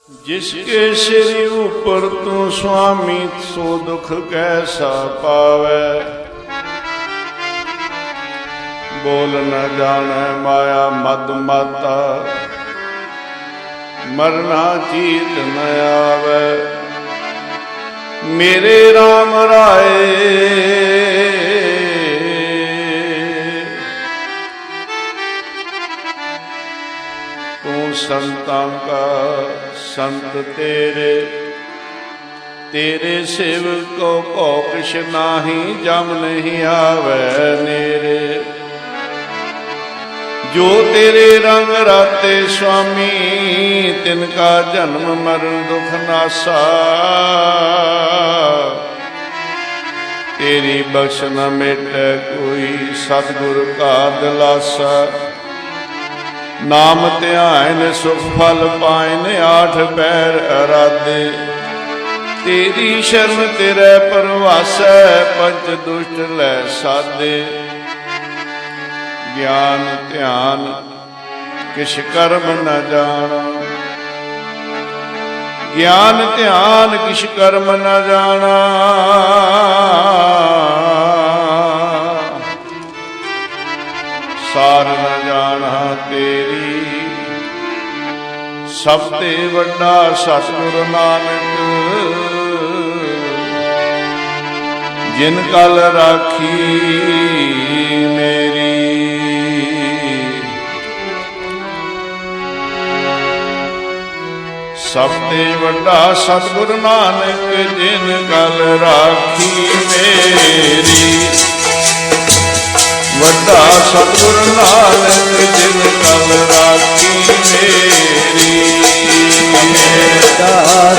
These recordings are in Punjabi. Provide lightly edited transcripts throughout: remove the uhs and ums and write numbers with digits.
जिसके सिर ऊपर तू स्वामी सो दुख कैसा पावे। बोल न जाने माया मद माता मरना चीत न आवे। मेरे राम राय तू संतां का संत तेरे तेरे सेवक को किश नाही जम नहीं आवे नेरे। जो तेरे रंग राते स्वामी तिनका जन्म मरण दुख नासा। तेरी बख्श न मेटे कोई सतगुर का दिलासा। नाम ध्यान सुख फल पाइन आठ पैर अराधे। तेरी शरण तेरे परवासै पंच दुष्ट लै साधे। ज्ञान ध्यान किश कर्म न जाना। ज्ञान ध्यान किश कर्म न जाना। सार न जाना तेरी सब ते वड्डा सतगुरु नानक। जिन कल राखी मेरी। सब ते वड्डा सतगुरु नानक जिन कल राखी मेरी। वड्डा सतगुरु नानक जिन कल राखी मेरी। वड्डा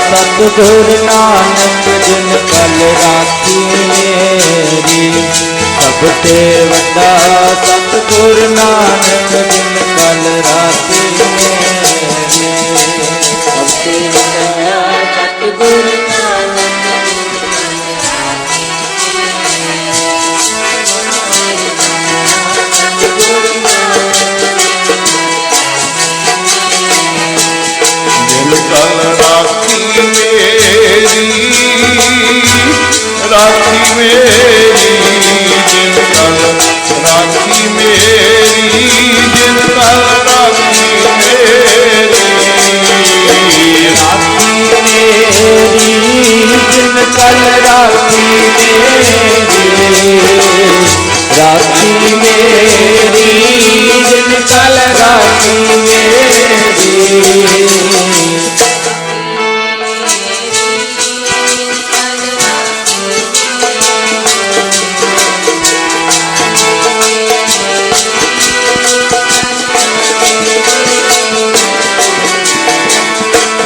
सतगुरु नानक जिन कल राखी मेरी। सबते वड्डा सतगुरु नानक जिन कल राखी मेरी। सबते वड्डा सतगुरु कल राखी मेरी। राखी मेरी जिन कल राखी मेरी। जिन कल राखी मेरी। राखी मेरी जिन कल राखी मेरी। राखी मेरी जिन कल राखी मेरी।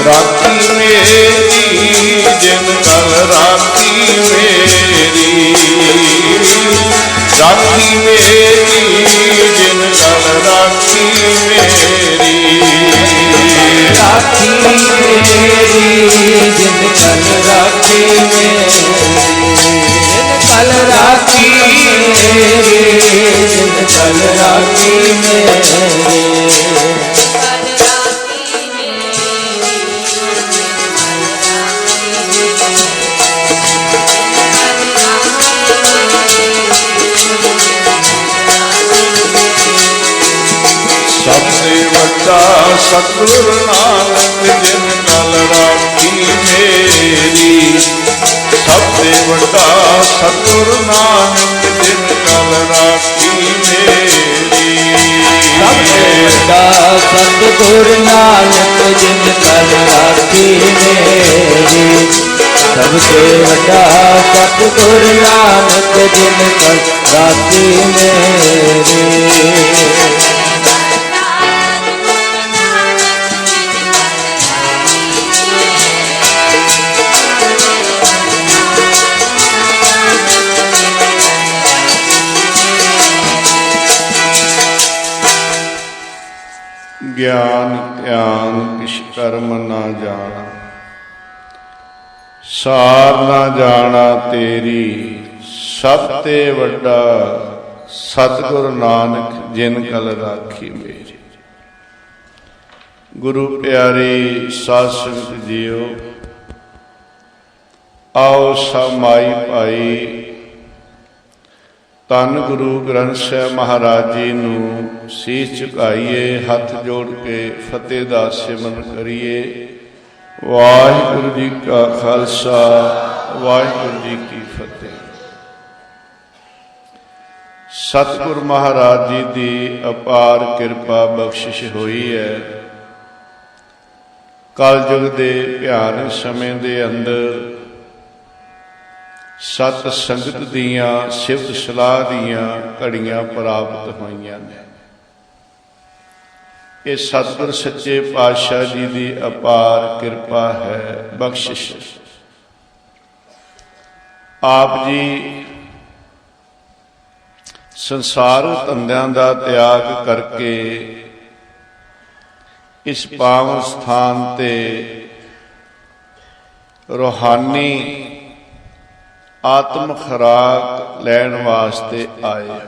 राखी मेरी जिन कल राखी मेरी। राखी मेरी जिन कल राखी मेरी। राखी मेरी जिन कल राखी मेरी। कल राखी मेरी जिन कल राखी मेरी। सबसे वड्डा सतगुरु नानक जिन कल राखी मेरी। सबसे वड्डा सतगुरु नानक जिन कल राखी मेरी। सबसे वड्डा सतगुरु नानक जिन कल राखी मेरी। सबसे वड्डा सतगुरु नानक जिन कल राखी मेरी। ज्ञान ध्यान किश कर्म न जाना। सार न जाना तेरी सब ते वड्डा सतगुरु नानक जिन कल राखी मेरी। ਗੁਰੂ ਪਿਆਰੀ ਸਾਧ ਸੰਗਤ ਜੀਓ, ਆਓ ਸਭ ਮਾਈ ਭਾਈ ਧੰਨ ਗੁਰੂ ਗ੍ਰੰਥ ਸਾਹਿਬ ਮਹਾਰਾਜ ਜੀ ਨੂੰ ਸੀਸ ਝੁਕਾਈਏ, ਹੱਥ ਜੋੜ ਕੇ ਫਤਿਹ ਦਾ ਸਿਮਰਨ ਕਰੀਏ। ਵਾਹਿਗੁਰੂ ਜੀ ਕਾ ਖਾਲਸਾ, ਵਾਹਿਗੁਰੂ ਜੀ ਕੀ ਫਤਿਹ। ਸਤਿਗੁਰ ਮਹਾਰਾਜ ਜੀ ਦੀ ਅਪਾਰ ਕਿਰਪਾ ਬਖਸ਼ਿਸ਼ ਹੋਈ ਹੈ। ਕਲਯੁਗ ਦੇ ਭਿਆਨਕ ਸਮੇਂ ਦੇ ਅੰਦਰ ਸਤ ਸੰਗਤ ਦੀਆਂ ਸਿਫਤ ਸਲਾਹ ਦੀਆਂ ਘੜੀਆਂ ਪ੍ਰਾਪਤ ਹੋਈਆਂ ਨੇ। ਇਹ ਸਤਿਗੁਰ ਸੱਚੇ ਪਾਤਸ਼ਾਹ ਜੀ ਦੀ ਅਪਾਰ ਕਿਰਪਾ ਹੈ, ਬਖਸ਼ਿਸ਼। ਆਪ ਜੀ ਸੰਸਾਰ ਧੰਦਿਆਂ ਦਾ ਤਿਆਗ ਕਰਕੇ ਇਸ ਪਾਵਨ ਸਥਾਨ ਤੇ ਰੂਹਾਨੀ ਆਤਮ ਖੁਰਾਕ ਲੈਣ ਵਾਸਤੇ ਆਏ।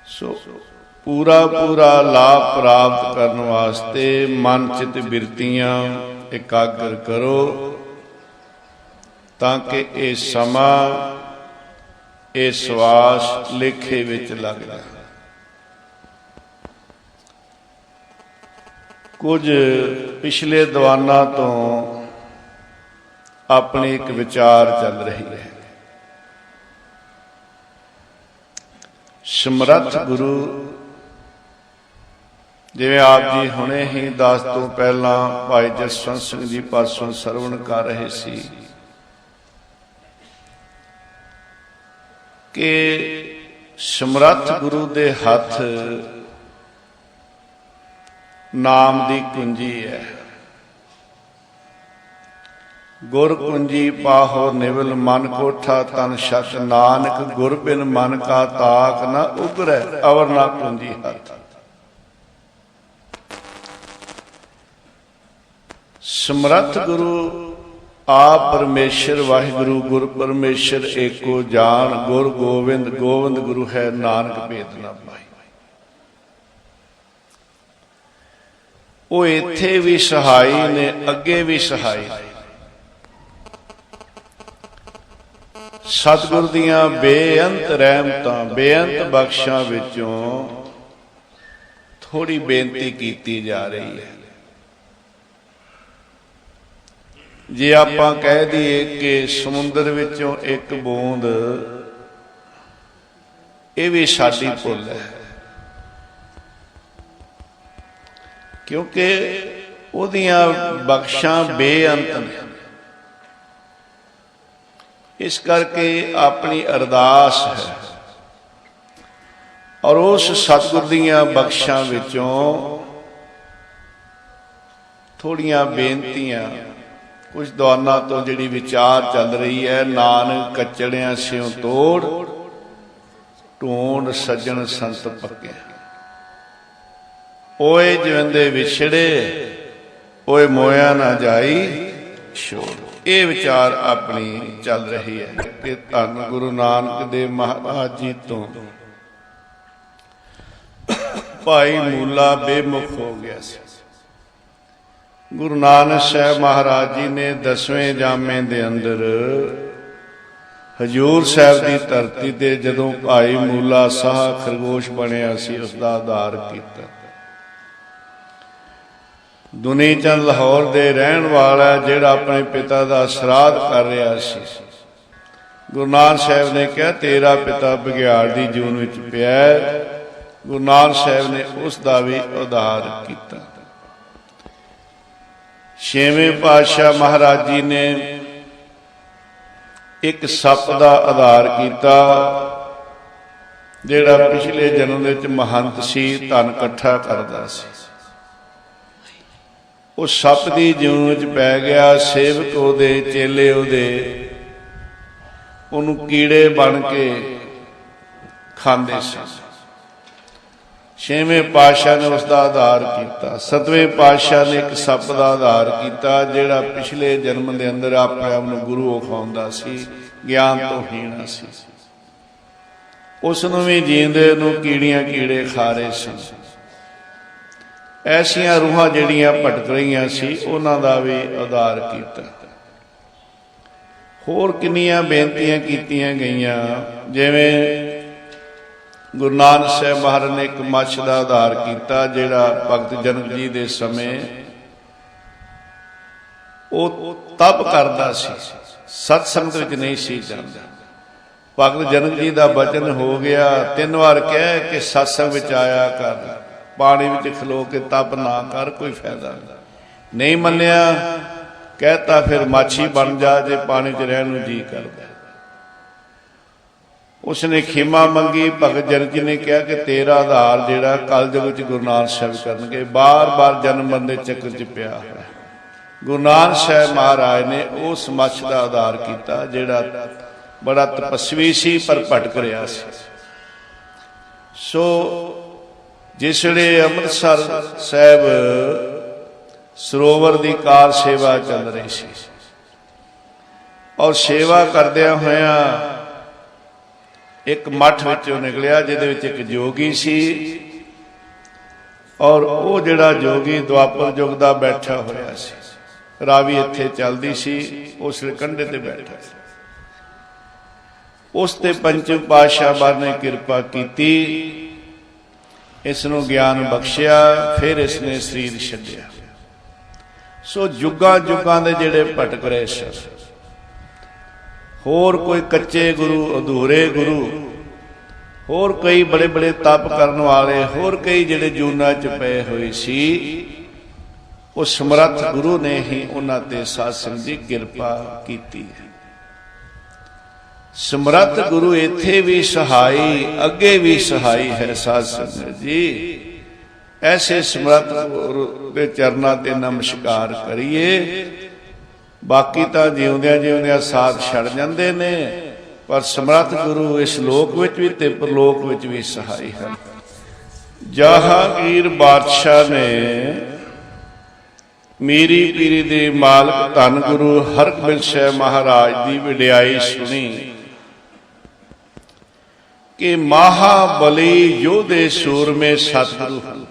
ਸੋ ਪੂਰਾ ਲਾਭ ਪ੍ਰਾਪਤ ਕਰਨ ਵਾਸਤੇ ਮਨ ਚਿਤ ਬਿਰਤੀਆਂ ਇਕਾਗਰ ਕਰੋ, ਤਾਂ ਕਿ ਇਹ ਸਮਾਂ, ਇਹ ਸਵਾਸ ਲੇਖੇ ਵਿੱਚ ਲੱਗ ਜਾਏ। ਕੁਝ ਪਿਛਲੇ ਦੀਵਾਨਾਂ ਤੋਂ ਆਪਣੀ ਇੱਕ ਵਿਚਾਰ ਚੱਲ ਰਹੀ ਹੈ। ਸਮਰੱਥ ਗੁਰੂ, ਜਿਵੇਂ ਆਪ ਜੀ ਹੁਣੇ ਹੀ ਦੱਸ ਤੋਂ ਪਹਿਲਾਂ ਭਾਈ ਜਸਵੰਤ ਸਿੰਘ ਜੀ ਪਾਸੋਂ ਸਰਵਣ ਕਰ ਰਹੇ ਸੀ ਕਿ ਸਮਰੱਥ ਗੁਰੂ ਦੇ ਹੱਥ ਨਾਮ ਦੀ ਕੁੰਜੀ ਹੈ। ਗੁਰ ਕੁੰਜੀ ਪਾਹੋ ਨਿਵਲ ਮਨ ਕੋਠਾ ਤਨ ਛਤ, ਨਾਨਕ ਗੁਰ ਬਿਨ ਮਨ ਕਾ ਤਾਕ ਨਾ ਉਗਰੈ, ਅਵਰ ਨਾ ਕੁੰਜੀ ਹੱਥ। ਸਮਰੱਥ ਗੁਰੂ ਆਪ ਪਰਮੇਸ਼ਰ ਵਾਹਿਗੁਰੂ ਗੁਰ ਪਰਮੇਸ਼ਰ ਏਕੋ ਜਾਣ, ਗੁਰ ਗੋਬਿੰਦ ਗੋਬਿੰਦ ਗੁਰੂ ਹੈ, ਨਾਨਕ ਭੇਦ ਨਾ ਪਾਈ। ਉਹ ਇੱਥੇ ਵੀ ਸਹਾਈ ਨੇ, ਅੱਗੇ ਵੀ ਸਹਾਈ ਨੇ। ਸਤਿਗੁਰ ਦੀਆਂ ਬੇਅੰਤ ਰਹਿਮਤਾਂ, ਬੇਅੰਤ ਬਖਸ਼ਾਂ ਵਿੱਚੋਂ ਥੋੜੀ ਬੇਨਤੀ ਕੀਤੀ ਜਾ ਰਹੀ ਹੈ। ਜੇ ਆਪਾਂ ਕਹਿ ਦਈਏ ਕਿ ਸਮੁੰਦਰ ਵਿੱਚੋਂ ਇੱਕ ਬੂੰਦ, ਇਹ ਵੀ ਸਾਡੀ ਭੁੱਲ ਹੈ, ਕਿਉਂਕਿ ਉਹਦੀਆਂ ਬਖਸ਼ਾਂ ਬੇਅੰਤ ਨੇ। ਇਸ ਕਰਕੇ ਆਪਣੀ ਅਰਦਾਸ ਹੈ ਔਰ ਉਸ ਸਤਿਗੁਰ ਦੀਆਂ ਬਖਸ਼ਾਂ ਵਿੱਚੋਂ ਥੋੜੀਆਂ ਬੇਨਤੀਆਂ, ਕੁਝ ਦੀਵਾਨਾਂ ਤੋਂ ਜਿਹੜੀ ਵਿਚਾਰ ਚੱਲ ਰਹੀ ਹੈ। ਨਾਨਕ ਕੱਚੜਿਆਂ ਸਿਉ ਤੋੜ, ਢੂੰਡ ਸੱਜਣ ਸੰਤ ਪੱਕੇ। ਓਏ ਜਿਵੰਦੇ ਵਿਛੜੇ, ਓਏ ਮੋਇਆ ਨਾ ਜਾਈ ਛੋੜ। ਇਹ ਵਿਚਾਰ ਆਪਣੀ ਚੱਲ ਰਹੀ ਹੈ ਕਿ ਧੰਨ ਗੁਰੂ ਨਾਨਕ ਦੇਵ ਮਹਾਰਾਜ ਜੀ ਤੋਂ ਭਾਈ ਮੂਲਾ ਬੇਮੁਖ ਹੋ ਗਿਆ ਸੀ। ਗੁਰੂ ਨਾਨਕ ਸਾਹਿਬ ਮਹਾਰਾਜ ਜੀ ਨੇ 10ਵੇਂ ਜਾਮੇ ਦੇ ਅੰਦਰ ਹਜੂਰ ਸਾਹਿਬ ਦੀ ਧਰਤੀ ਤੇ ਜਦੋਂ ਭਾਈ ਮੂਲਾ ਸਾਹ ਖਰਗੋਸ਼ ਬਣਿਆ ਸੀ, ਉਸ ਦਾ ਉਧਾਰ ਕੀਤਾ। ਦੁਨੀ ਚੰਦ ਲਾਹੌਰ ਦੇ ਰਹਿਣ ਵਾਲਾ, ਜਿਹੜਾ ਆਪਣੇ ਪਿਤਾ ਦਾ ਸਰਾਧ ਕਰ ਰਿਹਾ ਸੀ, ਗੁਰੂ ਨਾਨਕ ਸਾਹਿਬ ਨੇ ਕਿਹਾ ਤੇਰਾ ਪਿਤਾ ਬਘਿਆੜ ਦੀ ਜੂਨ ਵਿੱਚ ਪਿਆ। ਗੁਰੂ ਨਾਨਕ ਸਾਹਿਬ ਨੇ ਉਸ ਦਾ ਵੀ ਉਧਾਰ ਕੀਤਾ। 6ਵੇਂ ਪਾਤਸ਼ਾਹ ਮਹਾਰਾਜ ਜੀ ਨੇ ਇੱਕ ਸੱਪ ਦਾ ਉਧਾਰ ਕੀਤਾ, ਜਿਹੜਾ ਪਿਛਲੇ ਜਨਮ ਵਿੱਚ ਮਹੰਤ ਸੀ, ਧਨ ਇਕੱਠਾ ਕਰਦਾ ਸੀ। ਉਹ ਸੱਪ ਦੀ ਜੂਨ ਵਿੱਚ ਪੈ ਗਿਆ। ਸੇਵਕ ਉਹਦੇ, ਚੇਲੇ ਉਹਦੇ ਉਹਨੂੰ ਕੀੜੇ ਬਣ ਕੇ ਖਾਂਦੇ ਸਨ। 6ਵੇਂ ਪਾਤਸ਼ਾਹ ਨੇ ਉਸ ਦਾ ਉਧਾਰ ਕੀਤਾ। 7ਵੇਂ ਪਾਤਸ਼ਾਹ ਨੇ ਇੱਕ ਸੱਪ ਦਾ ਉਧਾਰ ਕੀਤਾ, ਜਿਹੜਾ ਪਿਛਲੇ ਜਨਮ ਦੇ ਅੰਦਰ ਆਪਣੇ ਆਪ ਨੂੰ ਗੁਰੂ ਅਖਾਉਂਦਾ ਸੀ, ਗਿਆਨ ਤੋਂ ਹੀਣ ਸੀ। ਉਸ ਨੂੰ ਵੀ ਜੀਂਦੇ ਨੂੰ ਕੀੜੇ ਖਾ ਰਹੇ ਸਨ। ਐਸੀਆਂ ਰੂਹਾਂ ਜਿਹੜੀਆਂ ਭਟਕ ਰਹੀਆਂ ਸੀ ਉਹਨਾਂ ਦਾ ਵੀ ਉਧਾਰ ਕੀਤਾ। ਹੋਰ ਕਿੰਨੀਆਂ ਬੇਨਤੀਆਂ ਕੀਤੀਆਂ ਗਈਆਂ, ਜਿਵੇਂ ਗੁਰੂ ਨਾਨਕ ਸਾਹਿਬ ਮਹਾਰਾਜ ਨੇ ਇੱਕ ਮੱਛ ਦਾ ਉਧਾਰ ਕੀਤਾ ਜਿਹੜਾ ਭਗਤ ਜਨਕ ਜੀ ਦੇ ਸਮੇਂ ਉਹ ਤਪ ਕਰਦਾ ਸੀ, ਸਤ ਸੰਗਤ ਵਿੱਚ ਨਹੀਂ ਸੀ ਜਾਂਦਾ। ਭਗਤ ਜਨਕ ਜੀ ਦਾ ਬਚਨ ਹੋ ਗਿਆ, 3 ਵਾਰ ਕਹਿ ਕਿ ਸਤਸੰਗ ਵਿੱਚ ਆਇਆ ਕਰ, ਪਾਣੀ ਵਿੱਚ ਖਲੋ ਕੇ ਤਪ ਨਾ ਕਰ, ਕੋਈ ਫਾਇਦਾ ਨਹੀਂ ਮੰਨਿਆ। ਕਹਿਤਾ ਫਿਰ ਮਾਛੀ ਬਣ ਜਾ ਜੇ ਪਾਣੀ 'ਚ ਰਹਿਣ ਨੂੰ ਜੀ ਕਰਦਾ। ਉਸਨੇ ਖਿਮਾ ਮੰਗੀ। ਭਗਤ ਜਨਕ ਜੀ ਨੇ ਕਿਹਾ ਕਿ ਤੇਰਾ ਆਧਾਰ ਜਿਹੜਾ ਕਲਯੁਗ ਵਿੱਚ ਗੁਰੂ ਨਾਨਕ ਸਾਹਿਬ ਕਰਨਗੇ, ਬਾਰ-ਬਾਰ ਜਨਮ ਮਰਨ ਦੇ ਚੱਕਰ 'ਚ ਪਿਆ ਹੋਇਆ। ਗੁਰੂ ਨਾਨਕ ਸਾਹਿਬ ਮਹਾਰਾਜ ਨੇ ਉਸ ਮੱਛ ਦਾ ਆਧਾਰ ਕੀਤਾ ਜਿਹੜਾ ਬੜਾ ਤਪਸਵੀ ਸੀ ਪਰ ਭਟਕ ਰਿਹਾ ਸੀ। ਸੋ ਜਿਸ ਵੇਲੇ ਅੰਮ੍ਰਿਤਸਰ ਸਾਹਿਬ ਸਰੋਵਰ ਦੀ ਕਾਰ ਸੇਵਾ ਚੱਲ ਰਹੀ ਸੀ ਔਰ ਸੇਵਾ ਕਰਦਿਆਂ ਹੋਇਆਂ ਇੱਕ ਮੱਠ ਵਿੱਚੋਂ ਨਿਕਲਿਆ ਜਿਹਦੇ ਵਿੱਚ ਇੱਕ ਜੋਗੀ ਸੀ ਔਰ ਉਹ ਜਿਹੜਾ ਜੋਗੀ ਦੁਆਪਰ ਯੁੱਗ ਦਾ ਬੈਠਾ ਹੋਇਆ ਸੀ। ਰਾਵੀ ਇੱਥੇ ਚੱਲਦੀ ਸੀ, ਉਸ ਕੰਢੇ ਤੇ ਬੈਠਾ ਸੀ। ਉਸ ਤੇ ਪੰਚਮ ਪਾਤਸ਼ਾਹ ਮਹਾਰਾਜ ਨੇ ਕਿਰਪਾ ਕੀਤੀ, ਇਸ ਨੂੰ ਗਿਆਨ ਬਖਸ਼ਿਆ, ਫਿਰ ਇਸ ਨੇ ਸਰੀਰ ਛੱਡਿਆ। ਸੋ ਜੁਗਾਂ ਜੁਗਾਂ ਦੇ ਜਿਹੜੇ ਭਟਕ ਰਹੇ ਸਨ, ਹੋਰ ਕੋਈ ਕੱਚੇ ਗੁਰੂ, ਅਧੂਰੇ ਗੁਰੂ, ਹੋਰ ਕਈ ਬੜੇ ਬੜੇ ਤਪ ਕਰਨ ਵਾਲੇ, ਹੋਰ ਕਈ ਜਿਹੜੇ ਜੂਨਾਂ 'ਚ ਪਏ ਹੋਏ ਸੀ, ਉਹ ਸਮਰੱਥ ਗੁਰੂ ਨੇ ਹੀ ਉਹਨਾਂ ਤੇ ਸਾਧ ਸੰਗਤ ਦੀ ਕਿਰਪਾ ਕੀਤੀ। ਸਮਰੱਥ ਗੁਰੂ ਇੱਥੇ ਵੀ ਸਹਾਈ, ਅੱਗੇ ਵੀ ਸਹਾਈ ਹੈ। ਸਾਧ ਸੰਗਤ ਜੀ, ਐਸੇ ਸਮਰੱਥ ਗੁਰੂ ਦੇ ਚਰਨਾਂ ਤੇ ਨਮਸਕਾਰ ਕਰੀਏ। ਬਾਕੀ ਤਾਂ ਜਿਉਂਦਿਆਂ ਜਿਉਂਦਿਆਂ ਸਾਥ ਛੱਡ ਜਾਂਦੇ ਨੇ, ਪਰ ਸਮਰੱਥ ਗੁਰੂ ਇਸ ਲੋਕ ਵਿੱਚ ਵੀ ਤੇ ਪਰਲੋਕ ਵਿੱਚ ਵੀ ਸਹਾਈ ਹਨ। ਜਹਾਂਗੀਰ ਬਾਦਸ਼ਾਹ ਨੇ ਮੀਰੀ ਪੀਰੀ ਦੇ ਮਾਲਕ ਧੰਨ ਗੁਰੂ ਹਰਗੋਬਿੰਦ ਸਾਹਿਬ ਮਹਾਰਾਜ ਦੀ ਵਡਿਆਈ ਸੁਣੀ ਕਿ ਮਹਾਬਲੀ ਯੋਧੇ ਸੂਰਮੇ ਸਤਿਗੁਰੂ ਹਨ।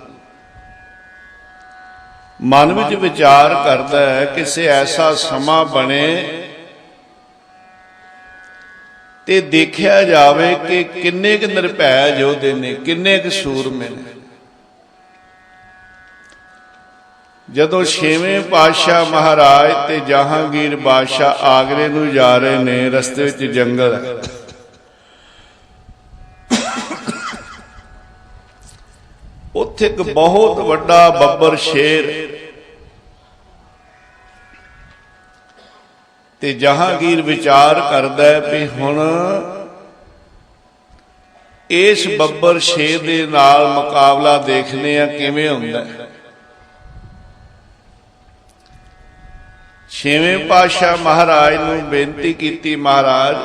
ਮਨ ਵਿੱਚ ਵਿਚਾਰ ਕਰਦਾ ਹੈ ਕਿਸੇ ਐਸਾ ਸਮਾਂ ਬਣੇ ਤੇ ਦੇਖਿਆ ਜਾਵੇ ਕਿ ਕਿੰਨੇ ਕੁ ਨਿਰਭੈ ਯੋਧੇ ਨੇ, ਕਿੰਨੇ ਕੁ ਸੂਰਮੇ ਨੇ। ਜਦੋਂ 6ਵੇਂ ਪਾਤਸ਼ਾਹ ਮਹਾਰਾਜ ਤੇ ਜਹਾਂਗੀਰ ਬਾਦਸ਼ਾਹ ਆਗਰੇ ਨੂੰ ਜਾ ਰਹੇ ਨੇ, ਰਸਤੇ ਵਿੱਚ ਜੰਗਲ ਹੈ, ਉੱਥੇ ਇੱਕ ਬਹੁਤ ਵੱਡਾ ਬੱਬਰ ਸ਼ੇਰ, ਤੇ ਜਹਾਂਗੀਰ ਵਿਚਾਰ ਕਰਦਾ ਹੈ ਵੀ ਹੁਣ ਇਸ ਬੱਬਰ ਸ਼ੇਰ ਦੇ ਨਾਲ ਮੁਕਾਬਲਾ ਦੇਖਦੇ ਆ ਕਿਵੇਂ ਹੁੰਦਾ ਹੈ। 6ਵੇਂ ਪਾਤਸ਼ਾਹ ਮਹਾਰਾਜ ਨੂੰ ਬੇਨਤੀ ਕੀਤੀ, ਮਹਾਰਾਜ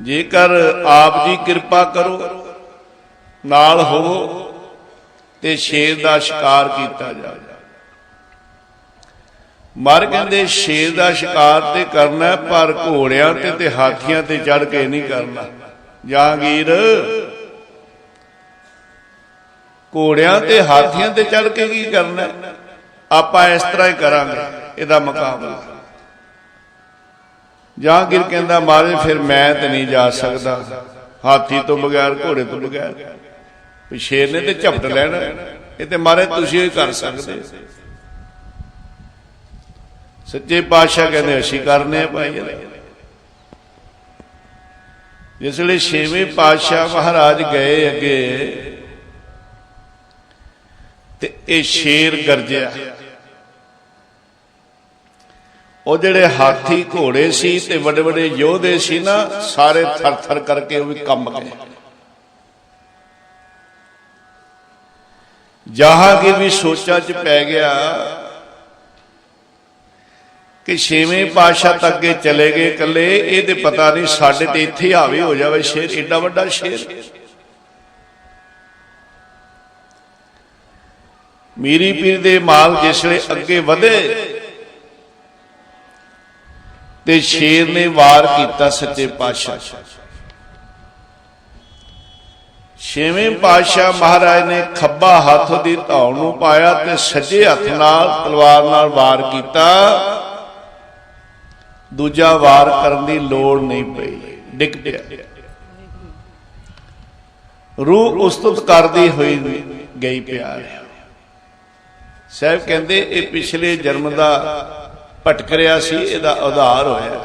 ਜੇਕਰ ਆਪ ਜੀ ਕਿਰਪਾ ਕਰੋ, ਨਾਲ ਹੋਵੋ ਤੇ ਸ਼ੇਰ ਦਾ ਸ਼ਿਕਾਰ ਕੀਤਾ ਜਾਵੇ। ਮਰ ਕਹਿੰਦੇ ਸ਼ੇਰ ਦਾ ਸ਼ਿਕਾਰ ਤੇ ਕਰਨਾ, ਪਰ ਘੋੜਿਆਂ ਤੇ ਹਾਥੀਆਂ ਤੇ ਚੜ ਕੇ ਨਹੀਂ ਕਰਨਾ। ਜਹਾਂਗੀਰ, ਘੋੜਿਆਂ ਤੇ ਹਾਥੀਆਂ ਤੇ ਚੜ ਕੇ ਕੀ ਕਰਨਾ? ਆਪਾਂ ਇਸ ਤਰ੍ਹਾਂ ਹੀ ਕਰਾਂਗੇ ਇਹਦਾ ਮੁਕਾਬਲਾ। ਜਹਾਂਗੀਰ ਕਹਿੰਦਾ ਮਹਾਰਾਜ ਫਿਰ ਮੈਂ ਤੇ ਨਹੀਂ ਜਾ ਸਕਦਾ, ਹਾਥੀ ਤੋਂ ਬਗੈਰ, ਘੋੜੇ ਤੋਂ ਬਗੈਰ। ਵੀ ਸ਼ੇਰ ਨੇ ਤੇ ਝਪਟ ਲੈਣਾ, ਇਹ ਤੇ ਮਹਾਰਾਜ ਤੁਸੀਂ ਹੀ ਕਰ ਸਕਦੇ। ਸੱਚੇ ਪਾਤਸ਼ਾਹ ਕਹਿੰਦੇ ਅਸੀਂ ਕਰਨੇ ਆ ਭਾਈ। ਜਿਸ ਵੇਲੇ 6ਵੇਂ ਪਾਤਸ਼ਾਹ ਮਹਾਰਾਜ ਗਏ ਅੱਗੇ ਤੇ ਇਹ ਸ਼ੇਰ ਗਰਜਿਆ। ਉਹ ਜਿਹੜੇ ਹਾਥੀ ਘੋੜੇ ਸੀ ਤੇ ਵੱਡੇ ਵੱਡੇ ਯੋਧੇ ਸੀ ਨਾ, ਸਾਰੇ ਥਰ ਥਰ ਕਰਕੇ ਉਹ ਵੀ ਕੰਬ ਗਏ। ਜਹਾਂਗੀਰ ਵੀ ਸੋਚਾਂ 'ਚ ਪੈ ਗਿਆ ਕਿ 6ਵੇਂ ਪਾਤਸ਼ਾਹ ਤੱਕ ਅੱਗੇ ਚਲੇ ਗਏ ਇਕੱਲੇ, ਇਹ ਤੇ ਪਤਾ ਨਹੀਂ ਸਾਡੇ ਤੇ ਇੱਥੇ ਹਾਵੀ ਹੋ ਜਾਵੇ ਸ਼ੇਰ, ਏਡਾ ਵੱਡਾ ਸ਼ੇਰ। ਮੀਰੀ ਪੀਰ ਦੇ ਮਾਲ ਜਿਸ ਵੇਲੇ ਅੱਗੇ ਵਧੇ ਤੇ ਸ਼ੇਰ ਨੇ ਵਾਰ ਕੀਤਾ ਸੱਚੇ ਪਾਤਸ਼ਾਹ। ਛੇਵੇਂ ਪਾਤਸ਼ਾਹ ਮਹਾਰਾਜ ਨੇ ਖੱਬਾ ਹੱਥ ਦੀ ਧੌਣ ਨੂੰ ਪਾਇਆ ਤੇ ਸੱਜੇ ਹੱਥ ਨਾਲ ਤਲਵਾਰ ਨਾਲ ਵਾਰ ਕੀਤਾ। ਦੂਜਾ ਵਾਰ ਕਰਨ ਦੀ ਲੋੜ ਨਹੀਂ ਪਈ, ਡਿੱਗ ਪਿਆ। ਰੂਹ ਉਸਤਤ ਕਰਦੀ ਹੋਈ ਗਈ ਪਿਆਰ। ਸਾਹਿਬ ਕਹਿੰਦੇ ਇਹ ਪਿਛਲੇ ਜਨਮ ਦਾ ਭਟਕ ਰਿਹਾ ਸੀ, ਇਹਦਾ ਉਧਾਰ ਹੋਇਆ।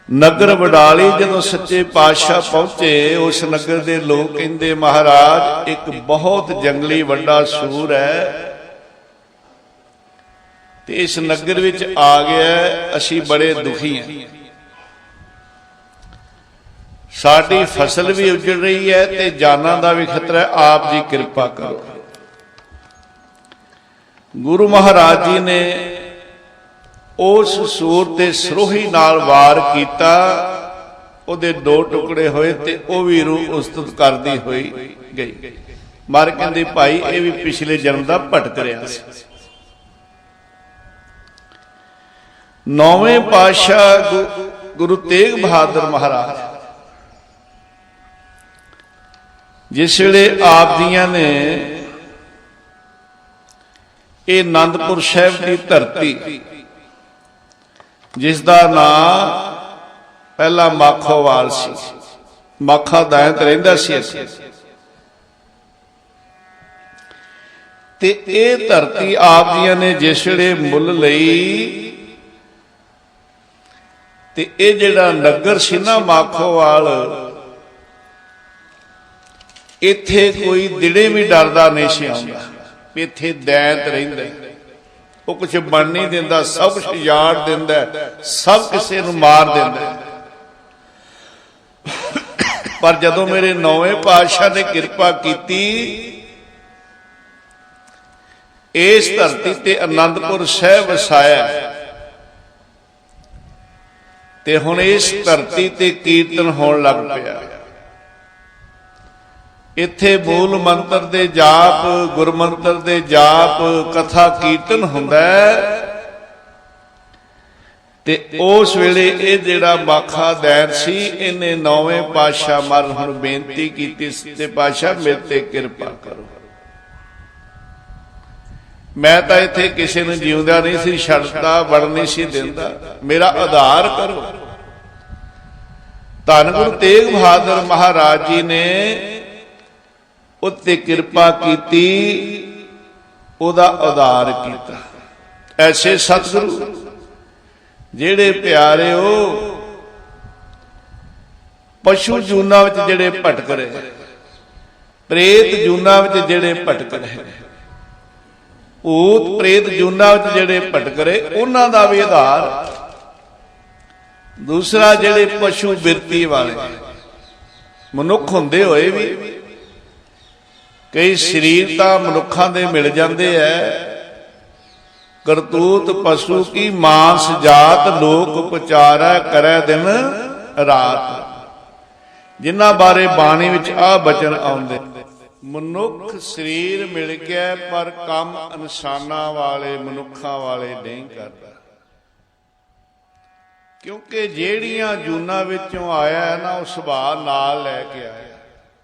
ਨਗਰ ਵਡਾਲੀ ਜਦੋਂ ਸੱਚੇ ਪਾਤਸ਼ਾਹ ਪਹੁੰਚੇ, ਉਸ ਨਗਰ ਦੇ ਲੋਕ ਕਹਿੰਦੇ ਮਹਾਰਾਜ ਇੱਕ ਬਹੁਤ ਜੰਗਲੀ ਵੱਡਾ ਸੂਰ ਹੈ ਤੇ ਇਸ ਨਗਰ ਵਿੱਚ ਆ ਗਿਆ, ਅਸੀਂ ਬੜੇ ਦੁਖੀ ਹਾਂ, ਸਾਡੀ ਫਸਲ ਵੀ ਉਜੜ ਰਹੀ ਹੈ ਤੇ ਜਾਨਾਂ ਦਾ ਵੀ ਖਤਰਾ ਹੈ, ਆਪ ਜੀ ਕਿਰਪਾ ਕਰੋ। ਗੁਰੂ ਮਹਾਰਾਜ ਜੀ ਨੇ ਉਸ ਸੂਰ ਤੇ ਸਰੋਹੀ ਨਾਲ ਵਾਰ ਕੀਤਾ, ਉਹਦੇ ਦੋ ਟੁਕੜੇ ਹੋਏ ਤੇ ਉਹ ਵੀ ਰੂਹ ਉਸਤਤ ਕਰਦੀ ਹੋਈ ਗਈ। ਮਰ ਕਹਿੰਦੇ ਭਾਈ ਇਹ ਵੀ ਪਿਛਲੇ ਜਨਮ ਦਾ ਭਟਕ ਰਿਹਾ ਸੀ। ਨੌਵੇਂ ਪਾਤਸ਼ਾਹ ਗੁਰੂ ਤੇਗ ਬਹਾਦਰ ਮਹਾਰਾਜ ਜਿਸ ਵੇਲੇ ਆਪ ਜੀਆਂ ਨੇ ਇਹ ਆਨੰਦਪੁਰ ਸਾਹਿਬ ਦੀ ਧਰਤੀ, ਜਿਸ ਦਾ ਨਾਂ ਪਹਿਲਾ ਮਾਖੋਵਾਲ ਸੀ, ਮਾਖਾ ਦਾਇਤ ਰਹਿੰਦਾ ਸੀ ਇੱਥੇ, ਤੇ ਇਹ ਧਰਤੀ ਆਪ ਜੀਆਂ ਨੇ ਜਿਸ ਵੇਲੇ ਮੁੱਲ ਲਈ ਤੇ ਇਹ ਜਿਹੜਾ ਨਗਰ ਸੀ ਨਾ ਮਾਖੋਵਾਲ, ਇੱਥੇ ਕੋਈ ਦਿੜੇ ਵੀ ਡਰਦਾ ਨਹੀਂ ਸੀ ਆਉਂਦਾ, ਇੱਥੇ ਦੈਂਤ ਰਹਿੰਦਾ, ਉਹ ਕੁਛ ਬਣ ਨਹੀਂ ਦਿੰਦਾ, ਸਭ ਕੁਛ ਯਾੜ ਦਿੰਦਾ, ਸਭ ਕਿਸੇ ਨੂੰ ਮਾਰ ਦਿੰਦਾ। ਪਰ ਜਦੋਂ ਮੇਰੇ ਨੌਵੇਂ ਪਾਤਸ਼ਾਹ ਨੇ ਕਿਰਪਾ ਕੀਤੀ, ਇਸ ਧਰਤੀ ਤੇ ਆਨੰਦਪੁਰ ਸਾਹਿਬ ਵਸਾਇਆ ਤੇ ਹੁਣ ਇਸ ਧਰਤੀ ਤੇ ਕੀਰਤਨ ਹੋਣ ਲੱਗ ਪਿਆ। ਇੱਥੇ ਮੂਲ ਮੰਤਰ ਦੇ ਜਾਪ, ਗੁਰਮੰਤਰ ਦੇ ਜਾਪ, ਕਥਾ ਕੀਰਤਨ ਹੁੰਦਾ ਤੇ ਉਸ ਵੇਲੇ ਇਹ ਜਿਹੜਾ ਮਾਖਾ ਦੈਨ ਸੀ, ਇਹਨੇ ਨੌਵੇਂ ਪਾਤਸ਼ਾਹ ਮਰ ਹੁਣ ਬੇਨਤੀ ਕੀਤੀ, ਸੱਚੇ ਪਾਤਸ਼ਾਹ ਮੇਰੇ ਤੇ ਕਿਰਪਾ ਕਰੋ। ਮੈਂ ਤਾਂ ਇੱਥੇ ਕਿਸੇ ਨੂੰ ਜਿਉਂਦਾ ਨਹੀਂ ਸੀ ਛੱਡਦਾ, ਵੜ ਨਹੀਂ ਸੀ ਦਿੰਦਾ, ਮੇਰਾ ਆਧਾਰ ਕਰੋ। ਧੰਨ ਗੁਰੂ ਤੇਗ ਬਹਾਦਰ ਮਹਾਰਾਜ ਜੀ ਨੇ ਉੱਤੇ ਕਿਰਪਾ ਕੀਤੀ, ਉਹਦਾ ਆਧਾਰ ਕੀਤਾ। ਐਸੇ ਸਤਿਗੁਰੂ ਜਿਹੜੇ ਪਿਆਰਿਓ ਪਸ਼ੂ ਜੂਨਾਂ ਵਿੱਚ ਜਿਹੜੇ ਭਟਕ ਰਹੇ, ਪ੍ਰੇਤ ਜੂਨਾਂ ਵਿੱਚ ਜਿਹੜੇ ਭਟਕ ਰਹੇ, ਭੂਤ ਪ੍ਰੇਤ ਜੂਨਾਂ ਵਿੱਚ ਜਿਹੜੇ ਭਟਕ ਰਹੇ, ਉਹਨਾਂ ਦਾ ਵੀ ਆਧਾਰ। ਦੂਸਰਾ ਜਿਹੜੇ ਪਸ਼ੂ ਬਿਰਤੀ ਵਾਲੇ ਮਨੁੱਖ ਹੁੰਦੇ ਹੋਏ ਵੀ ਕਈ ਸਰੀਰ ਤਾਂ ਮਨੁੱਖਾਂ ਦੇ ਮਿਲ ਜਾਂਦੇ ਐ, ਕਰਤੂਤ ਪਸ਼ੂ ਕੀ ਮਾਨਸ ਜਾਤ, ਲੋਕ ਉਪਚਾਰੈ ਕਰੈ ਦਿਨ ਰਾਤ, ਜਿਨ੍ਹਾਂ ਬਾਰੇ ਬਾਣੀ ਵਿੱਚ ਆਹ ਬਚਨ ਆਉਂਦੇ। ਮਨੁੱਖ ਸਰੀਰ ਮਿਲ ਗਿਆ ਪਰ ਕੰਮ ਇਨਸਾਨਾਂ ਵਾਲੇ, ਮਨੁੱਖਾਂ ਵਾਲੇ ਨਹੀਂ ਕਰਦਾ, ਕਿਉਂਕਿ ਜਿਹੜੀਆਂ ਜੂਨਾਂ ਵਿੱਚੋਂ ਆਇਆ ਨਾ ਉਹ ਸੁਭਾਅ ਨਾਲ ਲੈ ਕੇ ਆਇਆ।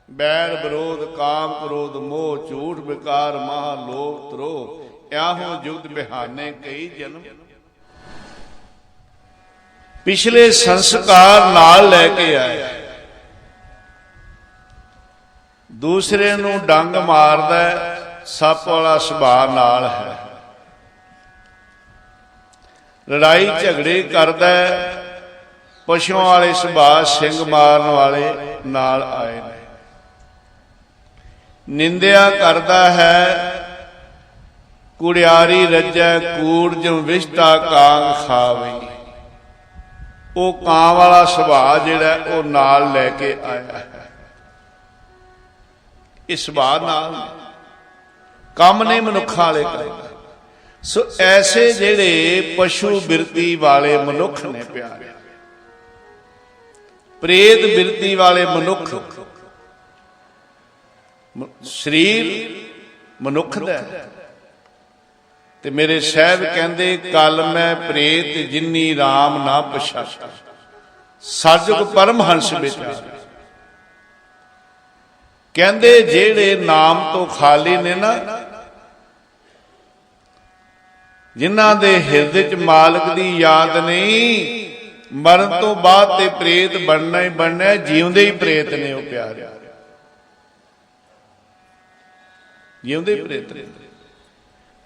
ਬੈਰ ਵਿਰੋਧ, ਕਾਮ ਕ੍ਰੋਧ, ਮੋਹ, ਝੂਠ, ਵਿਕਾਰ, ਮਾਹ, ਲੋਭ, ਤਰੋਹ, ਇਹੋ ਜੁਗਤ ਬਿਹਾਨੇ ਕਈ ਜਨਮ। ਪਿਛਲੇ ਸੰਸਕਾਰ ਨਾਲ ਲੈ ਕੇ ਆਇਆ। ਦੂਸਰੇ ਨੂੰ ਡੰਗ ਮਾਰਦਾ, ਸੱਪ ਵਾਲਾ ਸੁਭਾਅ ਨਾਲ ਹੈ। ਲੜਾਈ ਝਗੜੇ ਕਰਦਾ, ਪਸ਼ੂਆਂ ਵਾਲੇ ਸੁਭਾਅ, ਸਿੰਘ ਮਾਰਨ ਵਾਲੇ ਨਾਲ ਆਏ ਨੇ। ਨਿੰਦਿਆ ਕਰਦਾ ਹੈ, ਕੁੜਿਆਰੀ ਰੱਜੈ, ਕੂੜ ਜਿਉ ਵਿਸ਼ਟਾ ਕਾਂਗ ਖਾਵੇ, ਉਹ ਕਾਂ ਵਾਲਾ ਸੁਭਾਅ ਜਿਹੜਾ ਉਹ ਨਾਲ ਲੈ ਕੇ ਆਇਆ ਹੈ। ਇਸ ਸੁਭਾਅ ਨਾਲ ਕੰਮ ਨਹੀਂ ਮਨੁੱਖਾਂ ਵਾਲੇ ਕਰਦਾ। ਸੋ ਐਸੇ ਜਿਹੜੇ ਪਸ਼ੂ ਬਿਰਤੀ ਵਾਲੇ ਮਨੁੱਖ ਨੇ ਪਿਆਰੇ, ਪ੍ਰੇਤ ਬਿਰਤੀ ਵਾਲੇ ਮਨੁੱਖ, ਸਰੀਰ ਮਨੁੱਖ ਦਾ ਤੇ ਮੇਰੇ ਸਾਹਿਬ ਕਹਿੰਦੇ ਕਲ ਮੈਂ ਪ੍ਰੇਤ ਜਿਨੀ RAM ਨਾ ਪਛਾਤਾ, ਸਾਜੁਗ ਪਰਮ ਹੰਸ ਵਿਚਾਰ। ਕਹਿੰਦੇ ਜਿਹੜੇ ਨਾਮ ਤੋਂ ਖਾਲੀ ਨੇ ਨਾ, ਜਿਨ੍ਹਾਂ ਦੇ ਹਿਰਦੇ 'ਚ ਮਾਲਕ ਦੀ ਯਾਦ ਨਹੀਂ, ਮਰਨ ਤੋਂ ਬਾਅਦ ਤੇ ਪ੍ਰੇਤ ਬਣਨਾ ਹੀ ਬਣਨਾ, ਜਿਉਂਦੇ ਹੀ ਪ੍ਰੇਤ ਨੇ ਉਹ ਪਿਆਰੇ, ਜਿਉਂਦੇ ਹੀ ਪ੍ਰੇਤ ਨੇ।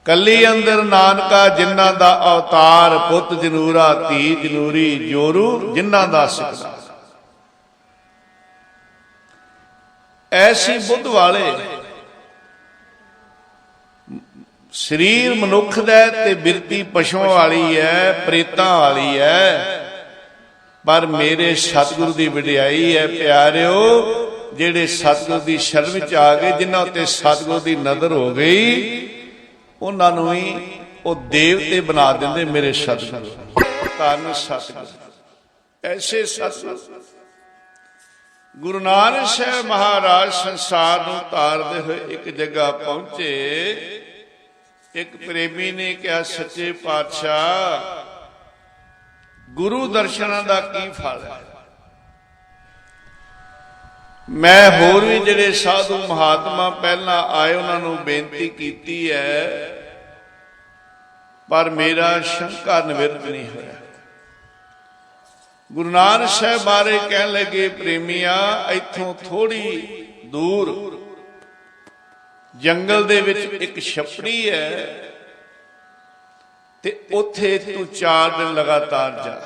ਕੱਲੀ ਅੰਦਰ ਨਾਨਕਾ ਜਿਨ੍ਹਾਂ ਦਾ ਅਵਤਾਰ, ਪੁੱਤ ਜਨੂਰਾ ਧੀ ਜਨੂਰੀ, ਜੋਰੂ ਜਿਨ੍ਹਾਂ ਦਾ ਸਿਕਦਾ। ਐਸੀ ਬੁੱਧ ਵਾਲੇ ਸਰੀਰ ਮਨੁੱਖ ਦਾ ਤੇ ਬਿਰਤੀ ਪਸ਼ੂਆਂ ਵਾਲੀ ਹੈ, ਪ੍ਰੇਤਾਂ ਵਾਲੀ ਹੈ, ਪਰ ਮੇਰੇ ਸਤਿਗੁਰੂ ਦੀ ਵਡਿਆਈ ਹੈ ਪਿਆਰਿਓ, ਜਿਹੜੇ ਸਤਿਗੁਰੂ ਦੀ ਸ਼ਰਨ ਵਿੱਚ ਆ ਗਏ, ਜਿਨ੍ਹਾਂ ਉੱਤੇ ਸਤਿਗੁਰੂ ਦੀ ਨਜ਼ਰ ਹੋ ਗਈ, ਉਹਨਾਂ ਨੂੰ ਹੀ ਉਹ ਦੇਵਤੇ ਬਣਾ ਦਿੰਦੇ ਮੇਰੇ ਸਤਿਗੁਰੂ। ਧੰਨ ਸਤਿਗੁਰੂ, ਐਸੇ ਸਤਿਗੁਰੂ। ਗੁਰੂ ਨਾਨਕ ਸਾਹਿਬ ਮਹਾਰਾਜ ਸੰਸਾਰ ਨੂੰ ਤਾਰਦੇ ਹੋਏ ਇੱਕ ਜਗ੍ਹਾ ਪਹੁੰਚੇ। ਇੱਕ ਪ੍ਰੇਮੀ ਨੇ ਕਿਹਾ, ਸੱਚੇ ਪਾਤਸ਼ਾਹ ਗੁਰੂ ਦਰਸ਼ਨਾਂ ਦਾ ਕੀ ਫਲ ਹੈ? ਮੈਂ ਹੋਰ ਵੀ ਜਿਹੜੇ ਸਾਧੂ ਮਹਾਤਮਾ ਪਹਿਲਾਂ ਆਏ ਉਹਨਾਂ ਨੂੰ ਬੇਨਤੀ ਕੀਤੀ ਹੈ, ਪਰ ਮੇਰਾ ਸ਼ੰਕਾ ਨਿਵਰਤ ਨਹੀਂ ਹੋਇਆ। ਗੁਰੂ ਨਾਨਕ ਸਾਹਿਬ ਬਾਰੇ ਕਹਿਣ ਲੱਗੇ, ਪ੍ਰੇਮੀਆਂ ਇੱਥੋਂ ਥੋੜੀ ਦੂਰ ਜੰਗਲ ਦੇ ਵਿੱਚ ਇੱਕ ਛਪੜੀ ਹੈ, ਤੇ ਉੱਥੇ ਤੂੰ 4 ਦਿਨ ਲਗਾਤਾਰ ਜਾ।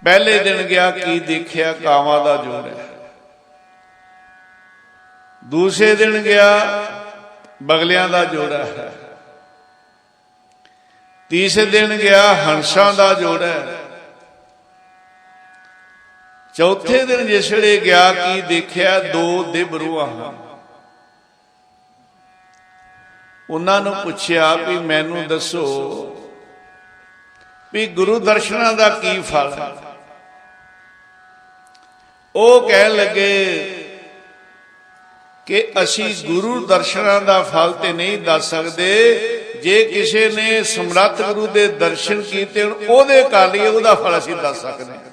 ਪਹਿਲੇ ਦਿਨ ਗਿਆ, ਕੀ ਦੇਖਿਆ? ਕਾਵਾਂ ਦਾ ਜੋੜ ਹੈ। ਦੂਸਰੇ ਦਿਨ ਗਿਆ, ਬਗਲਿਆਂ ਦਾ ਜੋੜਾ ਹੈ। ਤੀਸਰੇ ਦਿਨ ਗਿਆ, ਹੰਸਾਂ ਦਾ ਜੋੜਾ ਹੈ। ਚੌਥੇ ਦਿਨ ਜਿਸ ਵੇਲੇ ਗਿਆ, ਕੀ ਦੇਖਿਆ? 2 ਦਿਬਰੂਆਂ ਹਨ। ਉਹਨਾਂ ਨੂੰ ਪੁੱਛਿਆ ਵੀ ਮੈਨੂੰ ਦੱਸੋ ਵੀ ਗੁਰੂ ਦਰਸ਼ਨਾਂ ਦਾ ਕੀ ਫਲ ਹੈ? ਉਹ ਕਹਿਣ ਲੱਗੇ ਕਿ ਅਸੀਂ ਗੁਰੂ ਦਰਸ਼ਨਾਂ ਦਾ ਫਲ ਤੇ ਨਹੀਂ ਦੱਸ ਸਕਦੇ, ਜੇ ਕਿਸੇ ਨੇ ਸਮਰੱਥ ਗੁਰੂ ਦੇ ਦਰਸ਼ਨ ਕੀਤੇ ਹੁਣ ਉਹਦੇ ਕਰ ਲਈਏ, ਉਹਦਾ ਫਲ ਅਸੀਂ ਦੱਸ ਸਕਦੇ ਹਾਂ।